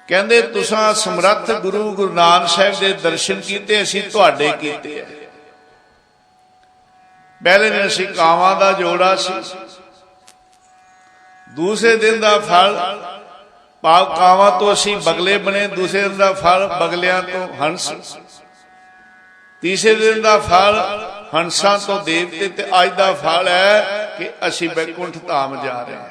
ਕਹਿੰਦੇ ਤੁਸਾਂ ਸਮਰੱਥ ਗੁਰੂ ਨਾਨਕ ਸਾਹਿਬ ਦੇ ਦਰਸ਼ਨ ਕੀਤੇ, ਅਸੀਂ ਤੁਹਾਡੇ ਕੀਤੇ ਆ। ਪਹਿਲੇ ਦਿਨ ਅਸੀਂ ਕਾਵਾਂ ਦਾ ਜੋੜਾ ਸੀ, ਦੂਸਰੇ ਦਿਨ ਦਾ ਫਲ ਪਾਪ ਕਾਵਾਂ ਤੋਂ ਅਸੀਂ ਬਗਲੇ ਬਣੇ, ਦੂਸਰੇ ਦਿਨ ਦਾ ਫਲ ਬਗਲਿਆਂ ਤੋਂ ਹੰਸ, ਤੀਸਰੇ ਦਿਨ ਦਾ ਫਲ ਹੰਸਾਂ ਤੋਂ ਦੇਵਤੇ, ਤੇ ਅੱਜ ਦਾ ਫਲ ਹੈ ਕਿ ਅਸੀਂ ਬੈਕੁੰਠ ਧਾਮ ਜਾ ਰਹੇ ਹਾਂ।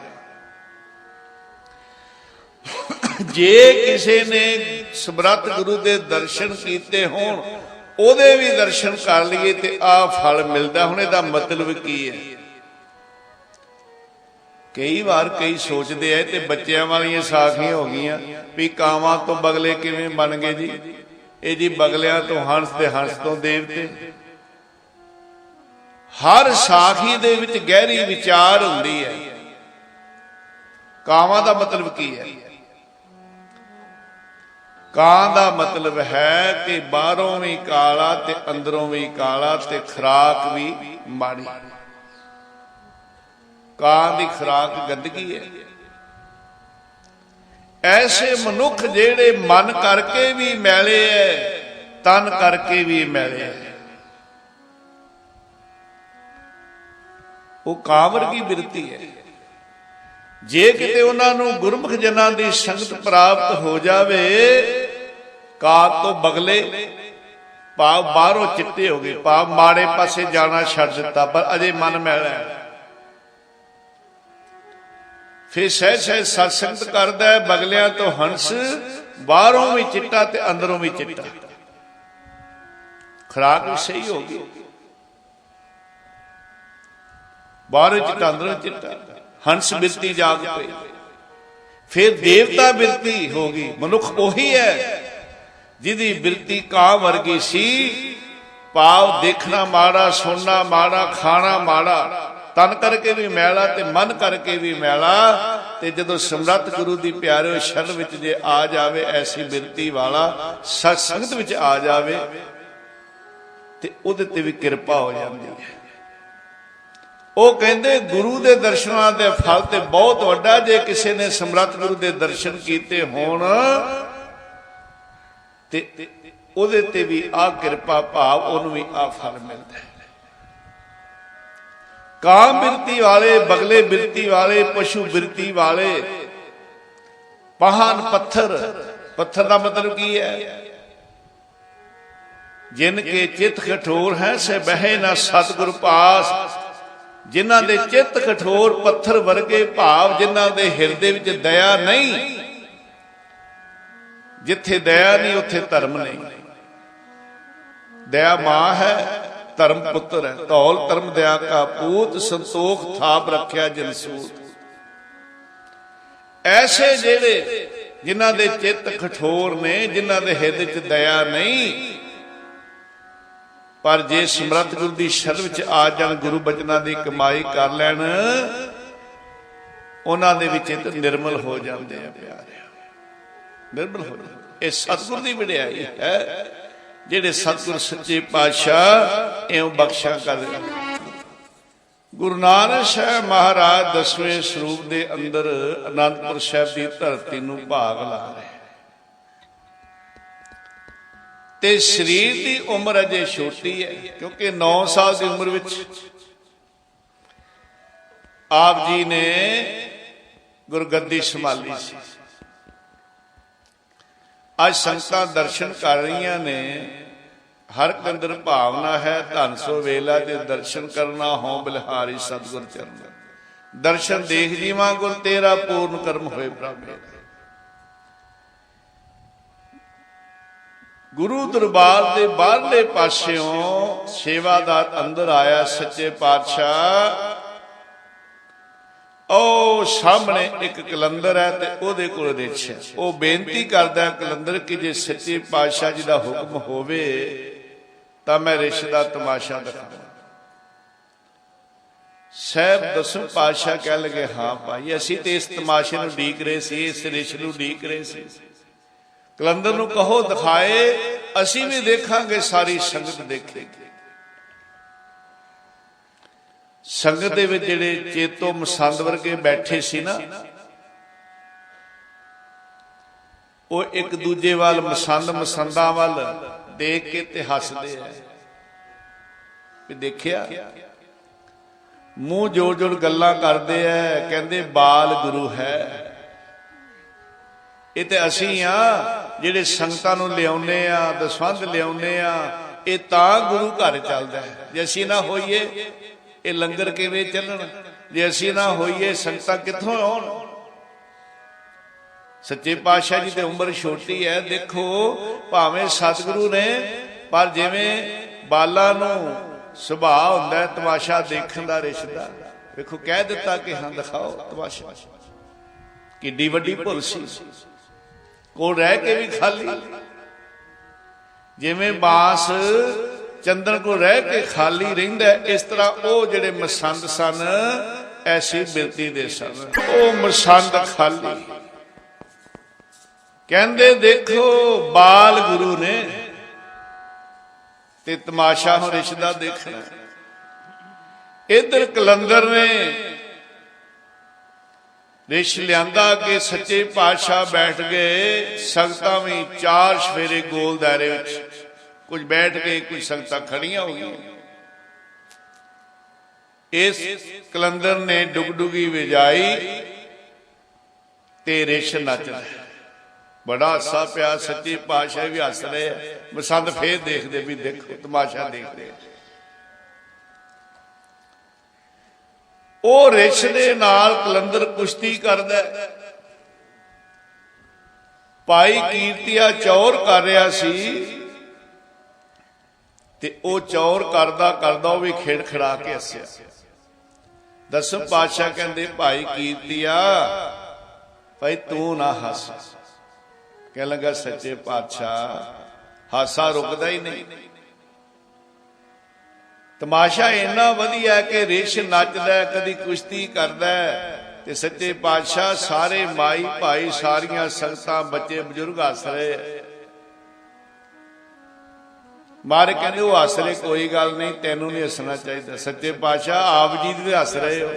ਜੇ ਕਿਸੇ ਨੇ ਸਮਰੱਥ ਗੁਰੂ ਦੇ ਦਰਸ਼ਨ ਕੀਤੇ ਹੋਣ, ਉਹਦੇ ਵੀ ਦਰਸ਼ਨ ਕਰ ਲਈਏ ਤੇ ਆਹ ਫਲ ਮਿਲਦਾ। ਹੁਣ ਇਹਦਾ ਮਤਲਬ ਕੀ ਹੈ? ਕਈ ਵਾਰ ਕਈ ਸੋਚਦੇ ਆ ਤੇ ਬੱਚਿਆਂ ਵਾਲੀਆਂ ਸਾਖੀਆਂ ਹੋ ਗਈਆਂ ਵੀ ਕਾਵਾਂ ਤੋਂ ਬਗਲੇ ਕਿਵੇਂ ਬਣ ਗਏ ਜੀ? ਇਹ ਜੀ ਬਗਲਿਆਂ ਤੋਂ ਹੰਸ ਤੇ ਹੰਸ ਤੋਂ ਦੇਵਤੇ। ਹਰ ਸਾਖੀ ਦੇ ਵਿੱਚ ਗਹਿਰੀ ਵਿਚਾਰ ਹੁੰਦੀ ਹੈ। ਕਾਵਾਂ ਦਾ ਮਤਲਬ ਕੀ ਹੈ? ਕਾਂ ਦਾ ਮਤਲਬ ਹੈ ਕਿ ਬਾਹਰੋਂ ਵੀ ਕਾਲਾ ਤੇ ਅੰਦਰੋਂ ਵੀ ਕਾਲਾ, ਤੇ ਖੁਰਾਕ ਵੀ ਮਾੜੀ। ਕਾਂ ਦੀ ਖੁਰਾਕ ਗੰਦਗੀ ਹੈ। ਐਸੇ ਮਨੁੱਖ ਜਿਹੜੇ ਮਨ ਕਰਕੇ ਵੀ ਮੈਲੇ ਐ, ਤਨ ਕਰਕੇ ਵੀ ਮੈਲੇ ਐ, ਉਹ ਕਾਂ ਵਰਗੀ ਬਿਰਤੀ ਹੈ। ਜੇ ਕਿਤੇ ਉਹਨਾਂ ਨੂੰ ਗੁਰਮੁਖ ਜਨਾਂ ਦੀ ਸੰਗਤ ਪ੍ਰਾਪਤ ਹੋ ਜਾਵੇ, ਕਾਂ ਤੋਂ ਬਗਲੇ ਭਾਵ ਬਾਹਰੋਂ ਚਿੱਟੇ ਹੋ ਗਏ, ਭਾਵ ਮਾੜੇ ਪਾਸੇ ਜਾਣਾ ਛੱਡ ਦਿੱਤਾ, ਪਰ ਅਜੇ ਮਨ ਮੈਲਾ ਹੈ। ਫਿਰ ਸਹਿ ਸਹਿ ਸਤਸੰਗਤ ਕਰਦਾ ਹੈ, ਬਗਲਿਆਂ ਤੋਂ ਹੰਸ, ਬਾਹਰੋਂ ਵੀ ਚਿੱਟਾ ਤੇ ਅੰਦਰੋਂ ਵੀ ਚਿੱਟਾ, ਖੁਰਾਕ ਵੀ ਸਹੀ ਹੋ ਗਈ, ਬਾਹਰੋਂ ਚਿੱਟਾ ਅੰਦਰੋਂ ਚਿੱਟਾ, ਹੰਸ ਬਿਰਤੀ ਜਾਗ ਪਈ। ਫਿਰ ਦੇਵਤਾ ਬਿਰਤੀ ਹੋ ਗਈ। ਮਨੁੱਖ ਉਹੀ ਹੈ ਜਿਹਦੀ ਬਿਰਤੀ ਕਾਂ ਵਰਗੀ ਸੀ, ਭਾਵ ਦੇਖਣਾ ਮਾੜਾ, ਸੁਣਨਾ ਮਾੜਾ, ਖਾਣਾ ਮਾੜਾ, ਤਨ ਕਰਕੇ ਵੀ ਮੈਲਾ ਤੇ ਮਨ ਕਰਕੇ ਵੀ ਮੈਲਾ। ਤੇ ਜਦੋਂ ਸਮਰੱਥ ਗੁਰੂ ਦੀ ਪਿਆਰਿਓ ਸ਼ਰਨ ਵਿੱਚ ਜੇ ਆ ਜਾਵੇ, ਐਸੀ ਬਿਰਤੀ ਵਾਲਾ ਸਤ ਸੰਗਤ ਵਿੱਚ ਆ ਜਾਵੇ, ਤੇ ਉਹਦੇ ਤੇ ਵੀ ਕਿਰਪਾ ਹੋ ਜਾਂਦੀ ਹੈ। ਉਹ ਕਹਿੰਦੇ ਗੁਰੂ ਦੇ ਦਰਸ਼ਨਾਂ ਦੇ ਫਲ ਤੇ ਬਹੁਤ ਵੱਡਾ। ਜੇ ਕਿਸੇ ਨੇ ਸਮਰੱਥ ਗੁਰੂ ਦੇ ਦਰਸ਼ਨ ਕੀਤੇ ਹੋਣ ਤੇ ਉਹਦੇ ਤੇ ਵੀ ਆ ਕਿਰਪਾ ਭਾਵ ਉਹਨੂੰ ਵੀ ਆ ਫਲ ਮਿਲਦਾ ਹੈ। ਕਾਮ ਬਿਰਤੀ ਵਾਲੇ, ਬਗਲੇ ਬਿਰਤੀ ਵਾਲੇ, ਪਸ਼ੂ ਬਿਰਤੀ ਵਾਲੇ, ਪਹਾਨ ਪੱਥਰ, ਪੱਥਰ ਦਾ ਮਤਲਬ ਕੀ ਹੈ? ਜਿਨ ਕੇ ਚਿਤ ਕਠੋਰ ਹੈ ਸੇ ਬਹਿ ਨਾ ਸਤਿਗੁਰ ਪਾਸ। ਜਿਨ੍ਹਾਂ ਦੇ ਚਿੱਤ ਕਠੋਰ ਪੱਥਰ ਵਰਗੇ ਭਾਵ ਜਿਨ੍ਹਾਂ ਦੇ ਹਿਰਦੇ ਵਿੱਚ ਦਇਆ ਨਹੀਂ। ਜਿੱਥੇ ਦਇਆ ਨਹੀਂ ਉੱਥੇ ਧਰਮ ਨਹੀਂ। ਦਇਆ ਮਾਂ ਹੈ, ਧਰਮ ਪੁੱਤਰ ਹੈ। ਧੌਲ ਧਰਮ ਦਇਆ ਕਾ ਪੂਤ, ਸੰਤੋਖ ਥਾਪ ਰੱਖਿਆ ਜਨਸੂਤ। ਐਸੇ ਜਿਹੜੇ ਜਿਨ੍ਹਾਂ ਦੇ ਚਿੱਤ ਕਠੋਰ ਨੇ, ਜਿਨ੍ਹਾਂ ਦੇ ਹਿਰਦੇ 'ਚ ਦਇਆ ਨਹੀਂ, ਪਰ ਜੇ ਸਮਰੱਥ ਗੁਰੂ ਦੀ ਸ਼ਰਨ ਵਿੱਚ ਆ ਜਾਣ, ਗੁਰੂ ਬਚਨਾਂ ਦੀ ਕਮਾਈ ਕਰ ਲੈਣ, ਉਹਨਾਂ ਦੇ ਵਿੱਚ ਚਿੱਤ ਨਿਰਮਲ ਹੋ ਜਾਂਦੇ ਆ ਪਿਆਰੇ, ਨਿਰਮਲ ਹੋ ਜਾਂਦੇ। ਇਹ ਸਤਿਗੁਰ ਦੀ ਵਡਿਆਈ ਹੈ। ਜਿਹੜੇ ਸਤਿਗੁਰ ਸੱਚੇ ਪਾਤਸ਼ਾਹ ਇਉਂ ਬਖਸ਼ਾ ਕਰਦੇ। ਗੁਰੂ ਨਾਨਕ ਸਾਹਿਬ ਮਹਾਰਾਜ 10ਵੇਂ ਸਰੂਪ ਦੇ ਅੰਦਰ ਅਨੰਦਪੁਰ ਸਾਹਿਬ ਦੀ ਧਰਤੀ ਨੂੰ ਭਾਗ ਲਾ ਰਹੇ ਤੇ ਸਰੀਰ ਦੀ ਉਮਰ ਅਜੇ ਛੋਟੀ ਹੈ, ਕਿਉਂਕਿ 9 ਸਾਲ ਦੀ ਉਮਰ ਵਿੱਚ ਆਪ ਜੀ ਨੇ ਗੁਰਗੱਦੀ ਸੰਭਾਲੀ ਸੀ। ਅੱਜ ਸੰਗਤਾਂ ਦਰਸ਼ਨ ਕਰ ਰਹੀਆਂ ਨੇ। ਹਰ ਕੰਦਰ ਭਾਵਨਾ ਹੈ, ਧਨ ਸੋ ਵੇਲਾ ਦੇ ਦਰਸ਼ਨ ਕਰਨਾ ਹੋਂ ਬਲਿਹਾਰੀ ਸਤਿਗੁਰ ਚਰਨ। ਦਰਸ਼ਨ ਦੇਖ ਜੀਵਾਂ ਗੁਰ ਤੇਰਾ ਪੂਰਨ ਕਰਮ ਹੋਏ ਪ੍ਰਭ। ਗੁਰੂ ਦਰਬਾਰ ਦੇ ਬਾਹਰਲੇ ਪਾਸਿਓਂ ਸੇਵਾਦਾਰ ਅੰਦਰ ਆਇਆ। ਸੱਚੇ ਪਾਤਸ਼ਾਹ ਉਹ ਸਾਹਮਣੇ ਇੱਕ ਕਲੰਦਰ ਹੈ ਤੇ ਉਹਦੇ ਕੋਲ ਰਿਛ ਹੈ। ਉਹ ਬੇਨਤੀ ਕਰਦਾ ਕਲੰਦਰ ਕਿ ਜੇ ਸੱਚੇ ਪਾਤਸ਼ਾਹ ਜੀ ਦਾ ਹੁਕਮ ਹੋਵੇ ਤਾਂ ਮੈਂ ਰਿਛ ਦਾ ਤਮਾਸ਼ਾ ਦਿਖਾਵਾਂ। ਸਾਹਿਬ 10ਵੇਂ ਪਾਤਸ਼ਾਹ ਕਹਿ ਲਗੇ, ਹਾਂ ਭਾਈ ਅਸੀਂ ਤੇ ਇਸ ਤਮਾਸ਼ੇ ਨੂੰ ਉਡੀਕ ਰਹੇ ਸੀ, ਇਸ ਰਿਛ ਨੂੰ ਉਡੀਕ ਰਹੇ ਸੀ। ਕਲੰਦਰ ਨੂੰ ਕਹੋ ਦਿਖਾਏ, ਅਸੀਂ ਵੀ ਦੇਖਾਂਗੇ, ਸਾਰੀ ਸੰਗਤ ਦੇਖੇਗੀ। ਸੰਗਤ ਦੇ ਵਿੱਚ ਜਿਹੜੇ ਚੇਤੋ ਮਸੰਦ ਵਰਗੇ ਬੈਠੇ ਸੀ ਨਾ, ਉਹ ਇੱਕ ਦੂਜੇ ਵੱਲ ਮਸੰਦ ਮਸੰਦਾਂ ਵੱਲ ਦੇਖ ਕੇ ਤੇ ਹੱਸਦੇ ਆ ਵੀ ਦੇਖਿਆ। ਮੂੰਹ ਜੋੜ ਜੋੜ ਗੱਲਾਂ ਕਰਦੇ ਆ, ਕਹਿੰਦੇ ਬਾਲ ਗੁਰੂ ਹੈ। ਇਹ ਤੇ ਅਸੀਂ ਆ ਜਿਹੜੇ ਸੰਗਤਾਂ ਨੂੰ ਲਿਆਉਨੇ ਆ, ਦਸਵੰਧ ਲਿਆਉਨੇ ਆ। ਇਹ ਤਾਂ ਗੁਰੂ ਘਰ ਚੱਲਦਾ ਹੈ। ਜੇ ਅਸੀਂ ਨਾ ਹੋਈਏ ਇਹ ਲੰਗਰ ਕਿਵੇਂ ਚੱਲਣ? ਜੇ ਅਸੀਂ ਨਾ ਹੋਈਏ ਸੰਗਤਾਂ ਕਿੱਥੋਂ ਆਉਣ? ਸੱਚੇ ਪਾਤਸ਼ਾਹ ਜੀ ਦੀ ਉਮਰ ਛੋਟੀ ਹੈ। ਦੇਖੋ ਭਾਵੇਂ ਸਤਿਗੁਰੂ ਨੇ, ਪਰ ਜਿਵੇਂ ਬਾਲਾਂ ਨੂੰ ਸੁਭਾਅ ਹੁੰਦਾ ਹੈ ਤਮਾਸ਼ਾ ਦੇਖਣ ਦਾ, ਰਿਸ਼ਤਾ। ਵੇਖੋ ਕਹਿ ਦਿੱਤਾ ਕਿ ਹਾਂ ਦਿਖਾਓ ਤਮਾਸ਼ਾ। ਕਿੱਡੀ ਵੱਡੀ ਭੁੱਲ ਸੀ। ਕੋਲ ਰਹਿ ਕੇ ਵੀ ਖਾਲੀ। ਜਿਵੇਂ ਬਾਂਸ ਚੰਦਨ ਕੋਲ ਰਹਿ ਕੇ ਖਾਲੀ ਰਹਿੰਦਾ, ਇਸ ਤਰ੍ਹਾਂ ਉਹ ਜਿਹੜੇ ਮਸੰਦ ਸਨ ਐਸੀ ਬਿਰਤੀ ਦੇ ਸਨ। ਉਹ ਮਸੰਦ ਖਾਲੀ। ਕਹਿੰਦੇ ਦੇਖੋ ਬਾਲ ਗੁਰੂ ਨੇ ਤੇ ਤਮਾਸ਼ਾ ਹੁਣ ਰਿਸ਼ਤਾ ਦੇਖਣਾ। ਇਧਰ ਕਲੰਦਰ ਨੇ ਰਿਸ਼ ਲਿਆਂਦਾ ਕਿ ਸੱਚੇ ਪਾਤਸ਼ਾਹ ਬੈਠ ਗਏ। ਸੰਗਤਾਂ ਵੀ 4 ਸਫੇਰੇ ਗੋਲ ਦਾਇਰੇ ਵਿੱਚ, ਕੁਝ ਬੈਠ ਕੇ ਕੁਝ ਸੰਗਤਾਂ ਖੜੀਆਂ ਹੋ ਗਈਆਂ। ਇਸ ਕਲੰਦਰ ਨੇ ਡੁਗਡੁਗੀ ਵਜਾਈ ਤੇ ਰਿਸ਼ ਨੱਚਦਾ। ਬੜਾ ਹਾਸਾ ਪਿਆ। ਸੱਚੇ ਪਾਤਸ਼ਾਹ ਵੀ ਹੱਸ ਰਹੇ, ਮਸੰਦ ਫੇਰ ਦੇਖਦੇ ਵੀ ਦੇਖੋ ਤਮਾਸ਼ਾ ਦੇਖਦੇ। ਉਹ ਰਿਛ ਦੇ ਨਾਲ ਕਲੰਦਰ ਕੁਸ਼ਤੀ ਕਰਦਾ। ਭਾਈ ਕੀਰਤੀਆ ਚੌਰ ਕਰ ਰਿਹਾ ਸੀ ਤੇ ਉਹ ਚੌਰ ਕਰਦਾ ਕਰਦਾ ਉਹ ਵੀ ਖੇੜ ਖੜਾ ਕੇ ਹੱਸਿਆ। 10ਵੇਂ ਪਾਤਸ਼ਾਹ ਕਹਿੰਦੇ ਭਾਈ ਕੀਰਤੀਆ ਭਾਈ ਤੂੰ ਨਾ ਹੱਸ। ਕਹਿ ਲੱਗਾ ਸੱਚੇ ਪਾਤਸ਼ਾਹ ਹਾਸਾ ਰੁਕਦਾ ਹੀ ਨਹੀਂ। ਤਮਾਸ਼ਾ ਇੰਨਾ ਵਧੀਆ ਕਿ ਰਿਛ ਨੱਚਦਾ, ਕਦੀ ਕੁਸ਼ਤੀ ਕਰਦਾ ਤੇ ਸੱਚੇ ਪਾਤਸ਼ਾਹ ਸਾਰੇ ਮਾਈ ਭਾਈ ਸਾਰੀਆਂ ਸੰਗਤਾਂ ਬੱਚੇ ਬਜ਼ੁਰਗ ਹੱਸ ਰਹੇ। ਮਾਰੇ ਕਹਿੰਦੇ ਉਹ ਹੱਸ ਰਹੇ, ਕੋਈ ਗੱਲ ਨਹੀਂ, ਤੈਨੂੰ ਨਹੀਂ ਹੱਸਣਾ ਚਾਹੀਦਾ। ਸੱਚੇ ਪਾਤਸ਼ਾਹ ਆਪ ਜੀ ਵੀ ਹੱਸ ਰਹੇ ਹੋ,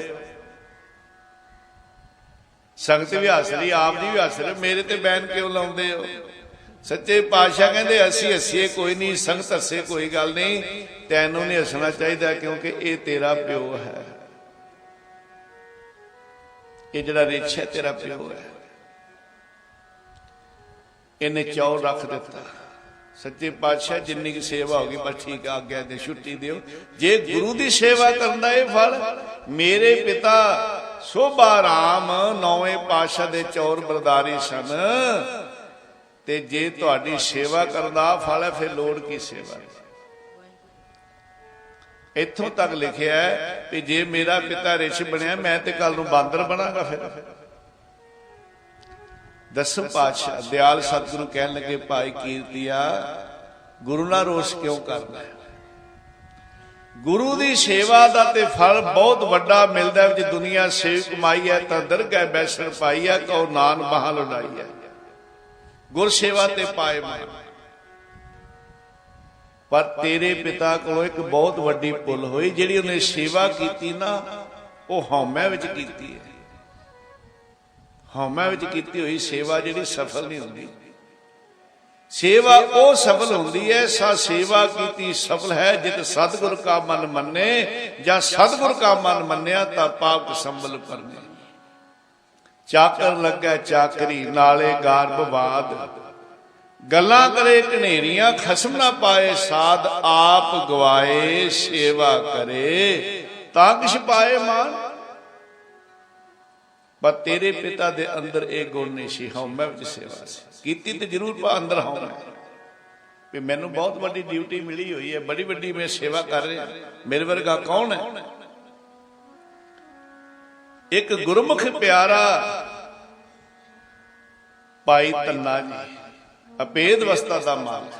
ਸੰਗਤ ਵੀ ਹੱਸ ਰਹੀ, ਆਪ ਜੀ ਵੀ ਹੱਸ ਰਹੇ, ਮੇਰੇ ਤੇ ਬੈਨ ਕਿਉਂ ਲਾਉਂਦੇ ਹੋ? ਸੱਚੇ ਪਾਤਸ਼ਾਹ ਕਹਿੰਦੇ ਅਸੀਂ ਹੱਸੀਏ ਕੋਈ ਨਹੀਂ, ਸੰਗਤ ਹੱਸੇ ਕੋਈ ਗੱਲ ਨਹੀਂ, ਤੈਨੂੰ ਨਹੀਂ ਹੱਸਣਾ ਚਾਹੀਦਾ ਕਿਉਂਕਿ ਇਹ ਤੇਰਾ ਪਿਓ ਹੈ, ਇਹ ਜਿਹੜਾ ਰਿਛ ਹੈ ਤੇਰਾ ਪਿਓ ਹੈ, ਇਹਨੇ ਚੌਲ ਰੱਖ ਦਿੱਤਾ। ਸੱਚੇ ਪਾਤਸ਼ਾਹ ਜਿੰਨੀ ਕੀ ਸੇਵਾ ਹੋਗੀ ਬਸ ਠੀਕ, ਆਗਿਆ ਦੇ, ਛੁੱਟੀ ਦਿਓ। ਜੇ ਗੁਰੂ ਦੀ ਸੇਵਾ ਕਰਨ ਦਾ ਇਹ ਫਲ, ਮੇਰੇ ਪਿਤਾ ਸੋਭਾ ਰਾਮ 9ਵੇਂ ਪਾਤਸ਼ਾਹ ਦੇ ਚੌਰ ਬਰਦਾਰੀ ਸਨ, ਤੇ ਜੇ ਤੁਹਾਡੀ ਸੇਵਾ ਕਰਨ ਦਾ ਫਲ ਹੈ ਫਿਰ ਲੋੜ ਕੀ ਸੇਵਾ? ਇੱਥੋਂ ਤੱਕ ਲਿਖਿਆ ਹੈ ਕਿ ਜੇ ਮੇਰਾ ਪਿਤਾ ਰਿਛ ਬਣਿਆ ਮੈਂ ਤੇ ਕੱਲ ਨੂੰ ਬਾਂਦਰ ਬਣਾਂਗਾ। ਫਿਰ ਦਸਮ ਪਾਤਸ਼ਾਹ ਦਿਆਲ ਸਤਿਗੁਰੂ ਕਹਿਣ ਲੱਗੇ, ਭਾਈ ਕੀਰਤੀਆ ਗੁਰੂ ਨਾਲ ਰੋਸ ਕਿਉਂ ਕਰਦਾ ਹੈ? ਗੁਰੂ ਦੀ ਸੇਵਾ ਦਾ ਤੇ ਫਲ ਬਹੁਤ ਵੱਡਾ ਮਿਲਦਾ। ਜੇ ਦੁਨੀਆ ਸੇਵ ਕਮਾਈ ਹੈ ਤਾਂ ਦਰਗਾਹ ਬੈਸਣ ਪਾਈ ਹੈ, ਕਹੋ ਨਾਨ ਬਾਹਾਂ ਲੁਡਾਈ ਹੈ, ਗੁਰ ਸੇਵਾ ਤੇ ਪਾਏ ਮਾਨ। ਪਰ ਤੇਰੇ ਪਿਤਾ ਕੋਲੋਂ ਇੱਕ ਬਹੁਤ ਵੱਡੀ ਭੁੱਲ ਹੋਈ, ਜਿਹੜੀ ਉਹਨੇ ਸੇਵਾ ਕੀਤੀ ਨਾ ਉਹ ਹਉਮੈ ਵਿੱਚ ਕੀਤੀ ਹੈ। ਹਉਮੈ ਵਿੱਚ ਕੀਤੀ ਹੋਈ ਸੇਵਾ ਜਿਹੜੀ ਸਫਲ ਨਹੀਂ ਹੁੰਦੀ। ਸੇਵਾ ਉਹ ਸਫਲ ਹੁੰਦੀ ਹੈ, ਸਾ ਸੇਵਾ ਕੀਤੀ ਸਫਲ ਹੈ ਜਿਤ ਸਤਿਗੁਰ ਕਾ ਮਨ ਮੰਨੇ, ਜਾਂ ਸਤਿਗੁਰ ਕਾ ਮਨ ਮੰਨਿਆ ਤਾਂ ਪਾਪ ਸੰਭਲ ਪਰਨੇ। ਚਾਕਰ ਲੱਗਾ ਚਾਕਰੀ ਨਾਲੇ ਗਾਰਬਵਾਦ, ਗੱਲਾਂ ਕਰੇ ਘਨੇਰੀਆਂ ਖਸਮ ਨਾ ਪਾਏ ਸਾਧ, ਆਪ ਗਵਾਏ ਸੇਵਾ ਕਰੇ ਤਾਂ ਕਿਛ ਪਾਏ ਮਾਨ। ਪਰ ਤੇਰੇ ਪਿਤਾ ਦੇ ਅੰਦਰ ਇਹ ਗੁਣ ਨਹੀਂ ਸੀ, ਹਉਮੈ ਵਿੱਚ ਸੇਵਾ ਸੀ। ਕੀਤੀ ਤੇ ਜ਼ਰੂਰ ਪਾ ਅੰਦਰ ਹਉਮੈ ਵੀ ਮੈਨੂੰ ਬਹੁਤ ਵੱਡੀ ਡਿਊਟੀ ਮਿਲੀ ਹੋਈ ਹੈ, ਬੜੀ ਵੱਡੀ ਮੈਂ ਸੇਵਾ ਕਰ ਰਿਹਾ, ਮੇਰੇ ਵਰਗਾ ਕੌਣ ਹੈ? ਇੱਕ ਗੁਰਮੁਖ ਪਿਆਰਾ ਭਾਈ ਧੰਨਾ ਜੀ, ਅਪੇਦ ਅਵਸਥਾ ਦਾ ਮਾਲਕ,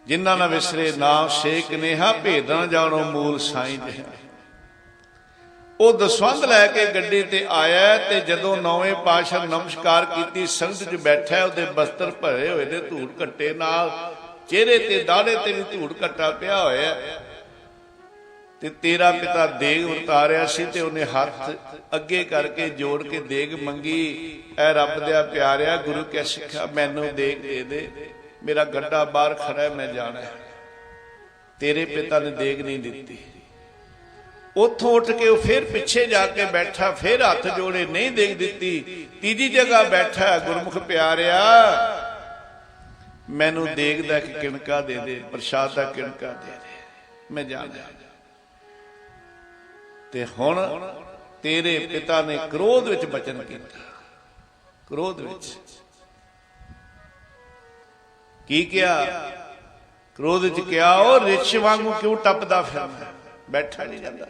ਜਿਨ੍ਹਾਂ ਨਾ ਵਿਸਰੇ ਨਾਮ ਸੇਕ ਨੇਹਾ, ਭੇਦ ਨਾ ਜਾਣੋ ਮੂਲ ਸਾਈਂ ਜਿਹਾ। ਉਹ ਦਸਵੰਧ ਲੈ ਕੇ ਗੱਡੀ ਤੇ ਆਇਆ ਤੇ ਜਦੋਂ 9ਵੇਂ ਪਾਤਸ਼ਾਹ ਨਮਸਕਾਰ ਕੀਤੀ, ਸੰਗਤ 'ਚ ਬੈਠਾ, ਉਹਦੇ ਬਸਤਰ ਭਰੇ ਹੋਏ ਨੇ ਧੂੜ ਘੱਟੇ ਨਾਲ, ਚਿਹਰੇ ਤੇ ਦਾੜੇ ਤੇ ਵੀ ਧੂੜ ਘੱਟਾ ਪਿਆ ਹੋਇਆ, ਤੇ ਤੇਰਾ ਪਿਤਾ ਦੇਗ ਉਤਾਰਿਆ ਸੀ ਤੇ ਉਹਨੇ ਹੱਥ ਅੱਗੇ ਕਰਕੇ ਜੋੜ ਕੇ ਦੇਗ ਮੰਗੀ, ਐ ਰੱਬ ਦਿਆ ਪਿਆਰਿਆ ਗੁਰੂ ਕਹਿ ਸਿੱਖਿਆ ਮੈਨੂੰ ਦੇਗ ਦੇ ਦੇ, ਮੇਰਾ ਗੱਡਾ ਬਾਹਰ ਖੜਾ ਹੈ, ਮੈਂ ਜਾਣਾ। ਤੇਰੇ ਪਿਤਾ ਨੇ ਦੇਗ ਨਹੀਂ ਦਿੱਤੀ। ਉੱਥੋਂ ਉੱਠ ਕੇ ਉਹ ਫਿਰ ਪਿੱਛੇ ਜਾ ਕੇ ਬੈਠਾ, ਫਿਰ ਹੱਥ ਜੋੜੇ, ਨਹੀਂ ਦੇਗ ਦਿੱਤੀ। ਤੀਜੀ ਜਗ੍ਹਾ ਬੈਠਾ, ਗੁਰਮੁਖ ਪਿਆਰਿਆ ਮੈਨੂੰ ਦੇਗ ਦਾ ਇੱਕ ਕਿਣਕਾ ਦੇ ਦੇ, ਪ੍ਰਸ਼ਾਦ ਦਾ ਕਿਣਕਾ ਦੇ ਦੇ, ਮੈਂ ਜਾਣਾ। ਤੇ ਹੁਣ ਤੇਰੇ ਪਿਤਾ ਨੇ ਕ੍ਰੋਧ ਵਿੱਚ ਬਚਨ ਕੀਤਾ। ਕ੍ਰੋਧ ਵਿੱਚ ਕੀ ਕਿਹਾ? ਕ੍ਰੋਧ ਵਿੱਚ ਕਿਹਾ, ਉਹ ਰਿਛ ਵਾਂਗੂ ਕਿਉਂ ਟੱਪਦਾ ਫਿਰਦਾ, ਬੈਠਾ ਨਹੀਂ ਜਾਂਦਾ,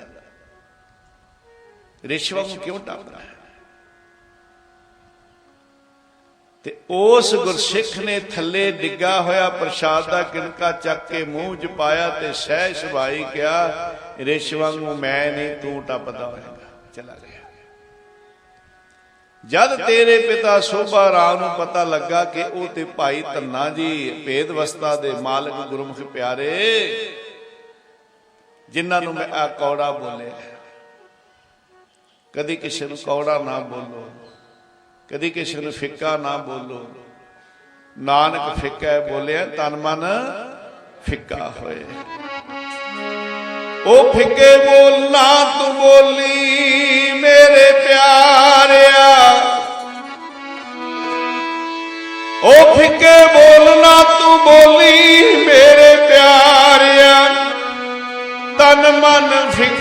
ਰਿਛ ਵਾਂਗੂ ਕਿਉਂ ਟੱਪਦਾ? ਤੇ ਉਸ ਗੁਰਸਿੱਖ ਨੇ ਥੱਲੇ ਡਿੱਗਾ ਹੋਇਆ ਪ੍ਰਸ਼ਾਦ ਦਾ ਕਿਣਕਾ ਚੱਕ ਕੇ ਮੂੰਹ 'ਚ ਪਾਇਆ ਤੇ ਸਹਿ ਸੁਭਾਈ ਕਿਹਾ, ਰਿਛ ਵਾਂਗੂ ਮੈਂ ਨਹੀਂ, ਤੂੰ ਟੱਪਦਾ ਹੋਏਗਾ। ਚਲਾ ਗਿਆ। ਜਦ ਤੇਰੇ ਪਿਤਾ ਸੋਭਾ ਰਾਮ ਨੂੰ ਪਤਾ ਲੱਗਾ ਕਿ ਉਹ ਤੇ ਭਾਈ ਧੰਨਾ ਜੀ ਭੇਦ ਅਵਸਥਾ ਦੇ ਮਾਲਕ ਗੁਰਮੁਖ ਪਿਆਰੇ, ਜਿਨ੍ਹਾਂ ਨੂੰ ਮੈਂ ਆ ਕੌੜਾ ਬੋਲਿਆ, ਕਦੀ ਕਿਸੇ ਨੂੰ ਕੌੜਾ ਨਾ ਬੋਲੋ, ਕਦੀ ਕਿਸੇ ਨੂੰ ਫਿੱਕਾ ਨਾ ਬੋਲੋ। ਨਾਨਕ ਫਿੱਕਾ ਬੋਲਿਆ ਤਨ ਮਨ ਫਿੱਕਾ ਹੋਏ। ਉਹ ਫਿੱਕੇ ਬੋਲਣਾ ਤੂੰ ਬੋਲੀ ਮੇਰੇ ਪਿਆਰਿਆ, ਉਹ ਫਿੱਕੇ ਬੋਲਣਾ ਤੂੰ ਬੋਲੀ ਮੇਰੇ ਪਿਆਰਿਆ, ਤਨ ਮਨ ਫਿੱਕਾ